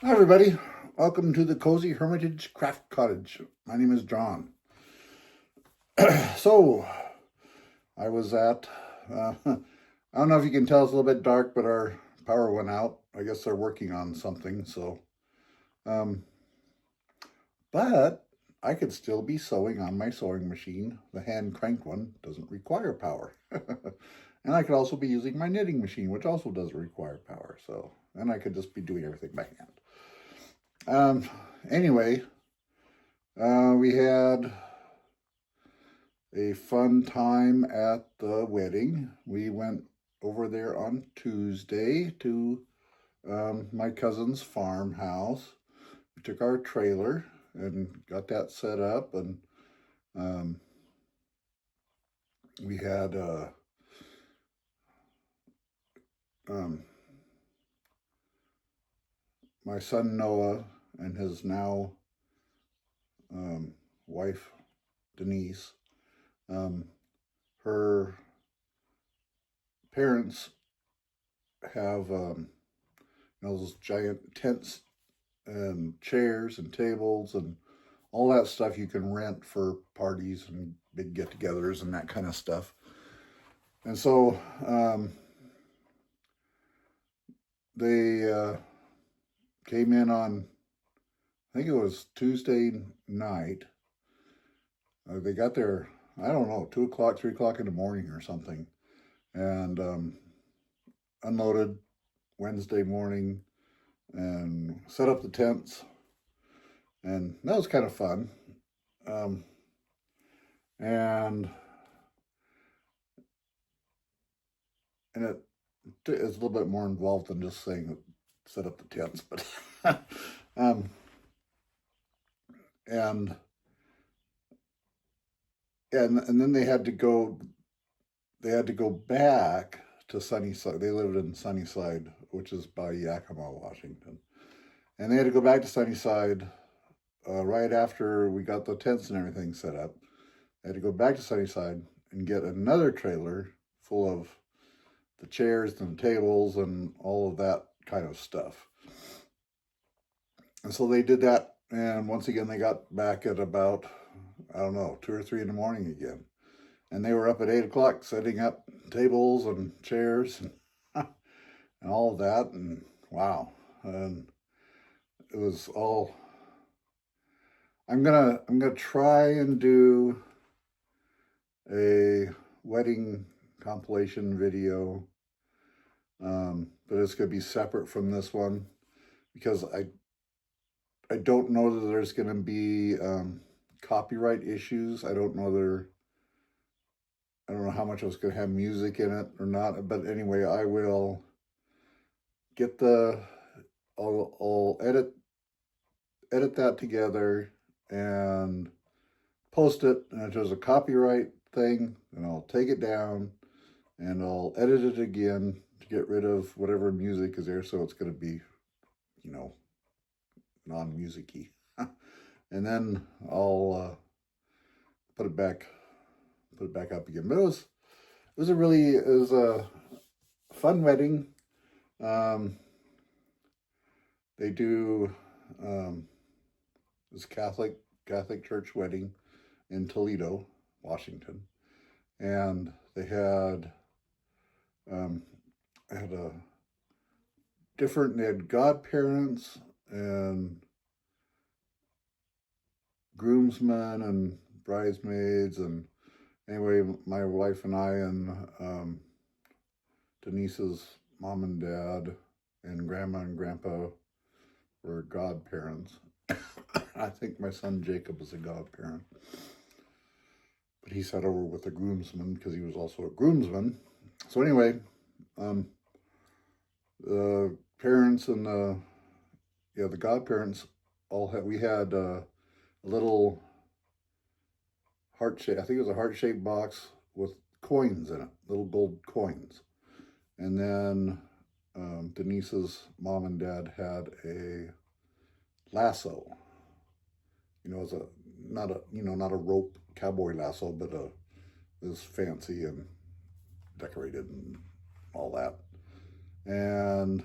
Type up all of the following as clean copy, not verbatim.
Hi everybody, welcome to the Cozy Hermitage Craft Cottage. My name is John. So, I was at, I don't know if you can tell it's a little bit dark, but our power went out. I guess they're working on something, um, but I could still be sewing on my sewing machine. The hand crank one doesn't require power. And I could also be using my knitting machine, which also doesn't require power. So, and I could just be doing everything by hand. Anyway, we had a fun time at the wedding. We went over there on Tuesday to my cousin's farmhouse. We took our trailer and got that set up, and um, we had um, my son Noah and his now wife Denise. Her parents have those giant tents and chairs and tables and all that stuff you can rent for parties and big get-togethers and that kind of stuff. And so they came in on, I think it was Tuesday night. They got there, I don't know, 2 o'clock, 3 o'clock in the morning or something, and unloaded Wednesday morning and set up the tents, and that was kind of fun. And it is a little bit more involved than just saying set up the tents, but um, and then they had to go back to Sunnyside. They lived in Sunnyside, which is by Yakima, Washington, and they had to go back to Sunnyside right after we got the tents and everything set up. They had to go back to Sunnyside and get another trailer full of the chairs and the tables and all of that kind of stuff. And so they did that, and once again they got back at about, I don't know, 2 or 3 in the morning again. And they were up at 8 o'clock setting up tables and chairs and, and all of that, and wow. And it was all, I'm gonna try and do a wedding compilation video, but it's gonna be separate from this one because I don't know that there's gonna be copyright issues. I don't know how much it's gonna have music in it or not. But anyway, I will get I'll edit that together and post it. And if there's a copyright thing, then I'll take it down and I'll edit it again to get rid of whatever music is there. So it's gonna be, non-musicy. And then I'll put it back up again. But it was a fun wedding. They do this Catholic church wedding in Toledo, Washington, and they had they had godparents and groomsmen and bridesmaids, and anyway, my wife and I and Denise's mom and dad and grandma and grandpa were godparents. I think my son Jacob is a godparent, but he sat over with the groomsman because he was also a groomsman. So anyway, the parents and the godparents we had a little heart-shaped, I think it was a heart-shaped box with coins in it, little gold coins. And then Denise's mom and dad had a lasso. It was not a rope cowboy lasso, but it was fancy and decorated and all that. And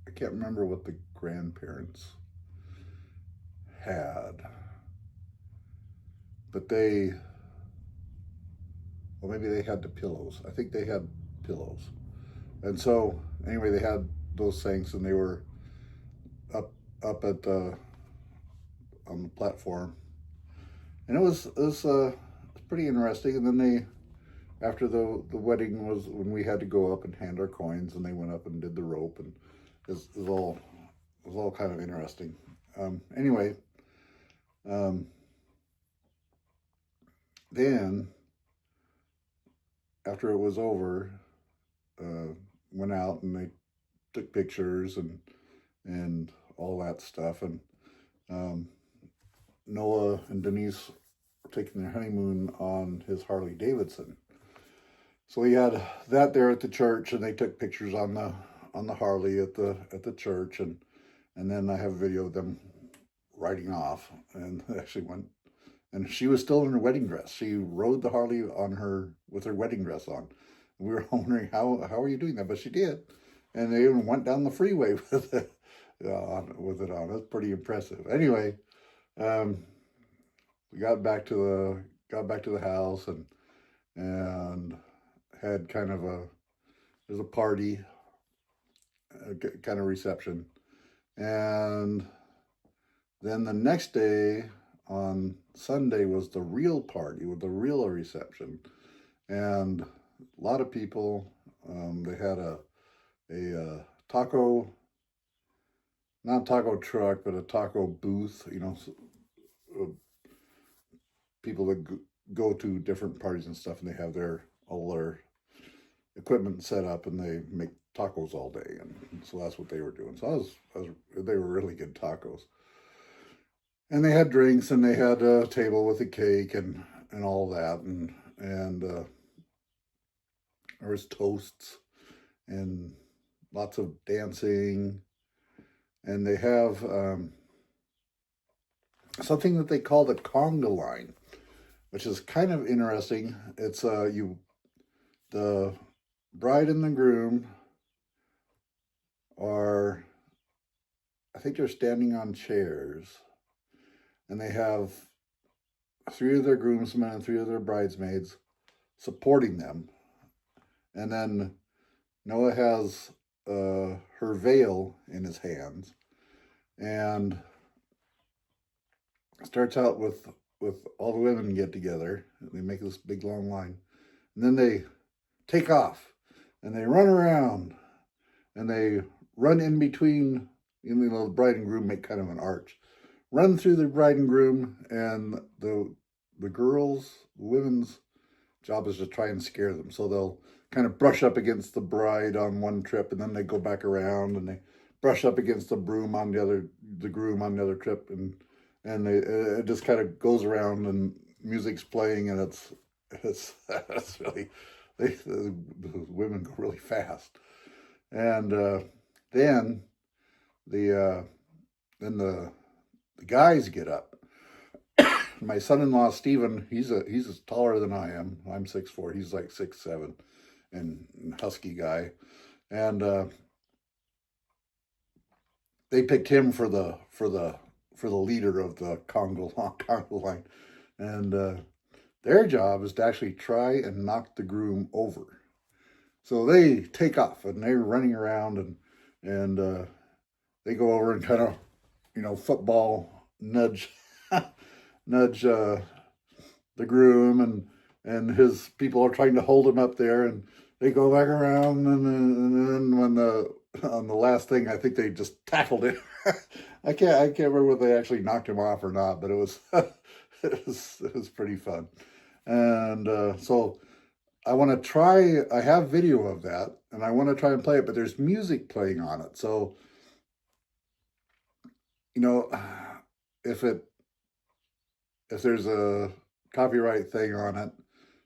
I can't remember what the grandparents had, but well, maybe they had the pillows. I think they had pillows. And so, anyway, they had those things, and they were up at the on the platform, and it was pretty interesting. And then after the wedding was when we had to go up and hand our coins, and they went up and did the rope, and it was all kind of interesting. Anyway, then after it was over, went out and they took pictures and all that stuff, and Noah and Denise were taking their honeymoon on his Harley Davidson. So we had that there at the church, and they took pictures on the Harley at the church, and then I have a video of them riding off, and they actually went, and she was still in her wedding dress. She rode the Harley with her wedding dress on. And we were wondering how are you doing that, but she did, and they even went down the freeway with it on. It's pretty impressive. Anyway, we got back to the house and had kind of there's a party, kind of reception, and then the next day on Sunday was the real party with the real reception, and a lot of people. They had a taco, not taco truck, but a taco booth. People that go to different parties and stuff, and they have all their equipment set up, and they make tacos all day, and so that's what they were doing. So they were really good tacos, and they had drinks, and they had a table with a cake and all that, and there was toasts and lots of dancing, and they have something that they call the conga line, which is kind of interesting. It's the bride and the groom are, I think they're standing on chairs, and they have 3 of their groomsmen and 3 of their bridesmaids supporting them. And then Noah has her veil in his hands, and it starts out with all the women get together. They make this big long line, and then they take off, and they run around, and they run in between. The bride and groom make kind of an arch, run through the bride and groom, and the women's job is to try and scare them. So they'll kind of brush up against the bride on one trip, and then they go back around, and they brush up against the groom on the other trip, and it just kind of goes around, and music's playing, and it's really, the women go really fast, and then the guys get up. My son-in-law Stephen, he's taller than I am. I'm 6'4". He's like 6'7", and husky guy, and they picked him for the leader of the Congo line, and their job is to actually try and knock the groom over. So they take off, and they're running around, and they go over and kind of, football nudge the groom, and his people are trying to hold him up there, and they go back around, and then when on the last thing, I think they just tackled him. I can't remember whether they actually knocked him off or not, but it was it was pretty fun. And so I want to try. I have video of that, and I want to try and play it, but there's music playing on it. So if there's a copyright thing on it,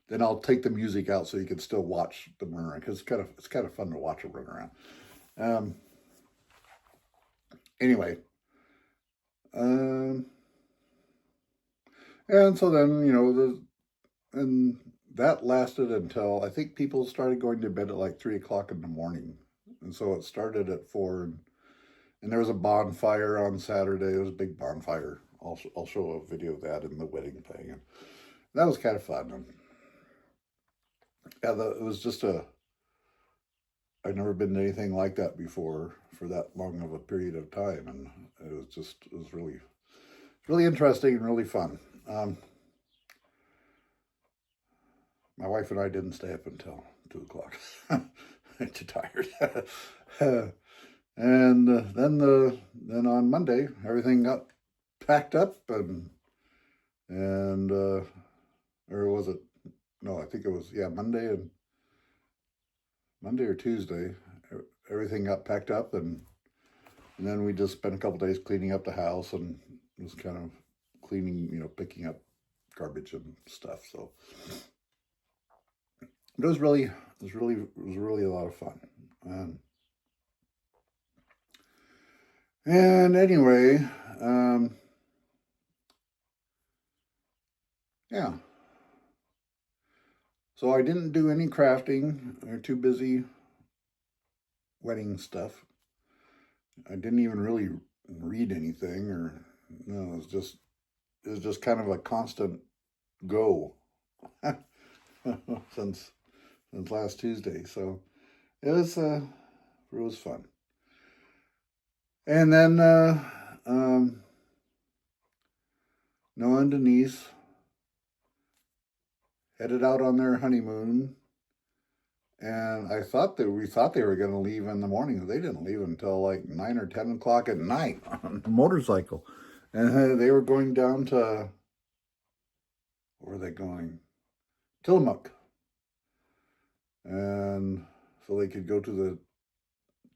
then I'll take the music out so you can still watch them run around, because it's kind of fun to watch them run around. Anyway, and so then and that lasted until I think people started going to bed at like 3 o'clock in the morning, and so it started at 4, And there was a bonfire on Saturday. It was a big bonfire. I'll show a video of that in the wedding thing. And that was kind of fun. And yeah, it was just I'd never been to anything like that before for that long of a period of time. And it was really interesting and really fun. My wife and I didn't stay up until 2 o'clock. Too tired. And then on Monday, everything got packed up and or was it? No, I think it was Monday or Tuesday. Everything got packed up and then we just spent a couple days cleaning up the house and just kind of cleaning, picking up garbage and stuff. So it was really a lot of fun. And anyway, yeah. So I didn't do any crafting. I'm too busy wedding stuff. I didn't even really read anything, it was just kind of a constant go since last Tuesday. So it was fun. And then Noah and Denise headed out on their honeymoon, and we thought they were going to leave in the morning. They didn't leave until like 9 or 10 o'clock at night on a motorcycle, and they were going down to, where were they going? Tillamook, and so they could go to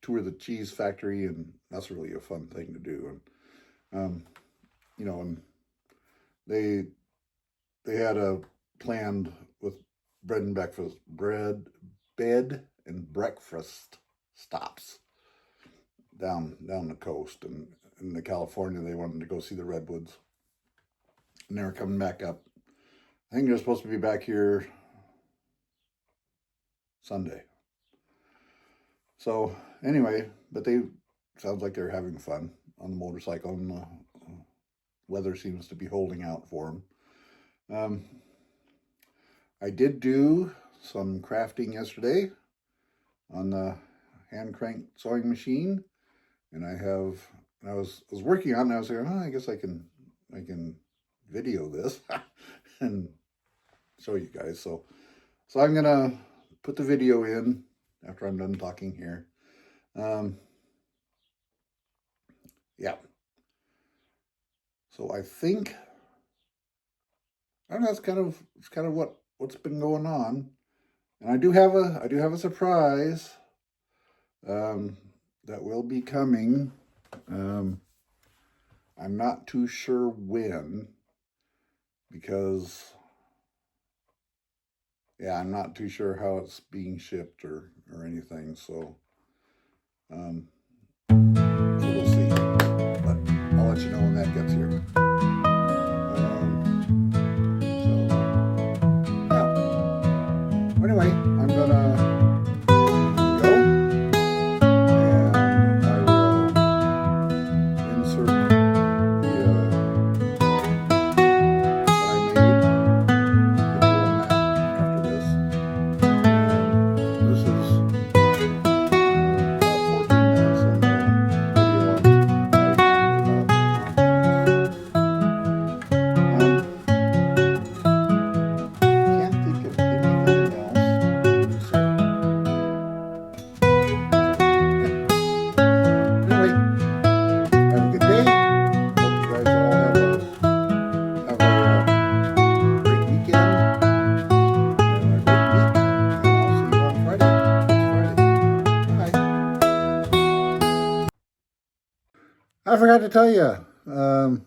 tour the cheese factory, and that's really a fun thing to do. And and they had a planned with bed and breakfast stops down the coast, and in the California they wanted to go see the redwoods, and they were coming back up. I think they're supposed to be back here Sunday. So anyway, but sounds like they're having fun on the motorcycle, and the weather seems to be holding out for them. I did do some crafting yesterday on the hand crank sewing machine, and I was working on it, and I was like, I guess I can video this and show you guys. So I'm gonna put the video in after I'm done talking here. Yeah. So I think that's kind of what's been going on, and I do have a surprise that will be coming. I'm not too sure when, because I'm not too sure how it's being shipped or anything. So we'll see, but I'll let you know when that gets here. Anyway, I'm gonna go, and I will insert the that I made after this. And this is about 14 minutes, and the can't think of anything else. Anyway, have a good day. Hope you guys all have a great weekend and a great week. And I'll see you on Friday. Next Friday. Bye. I forgot to tell you.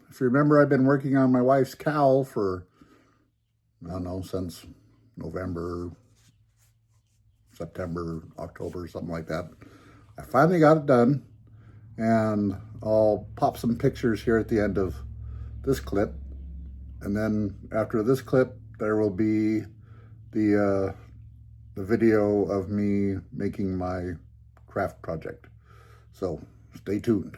If you remember, I've been working on my wife's cowl for, I don't know, since November, September, October, something like that. I finally got it done, and I'll pop some pictures here at the end of this clip, and then after this clip there will be the video of me making my craft project. So stay tuned.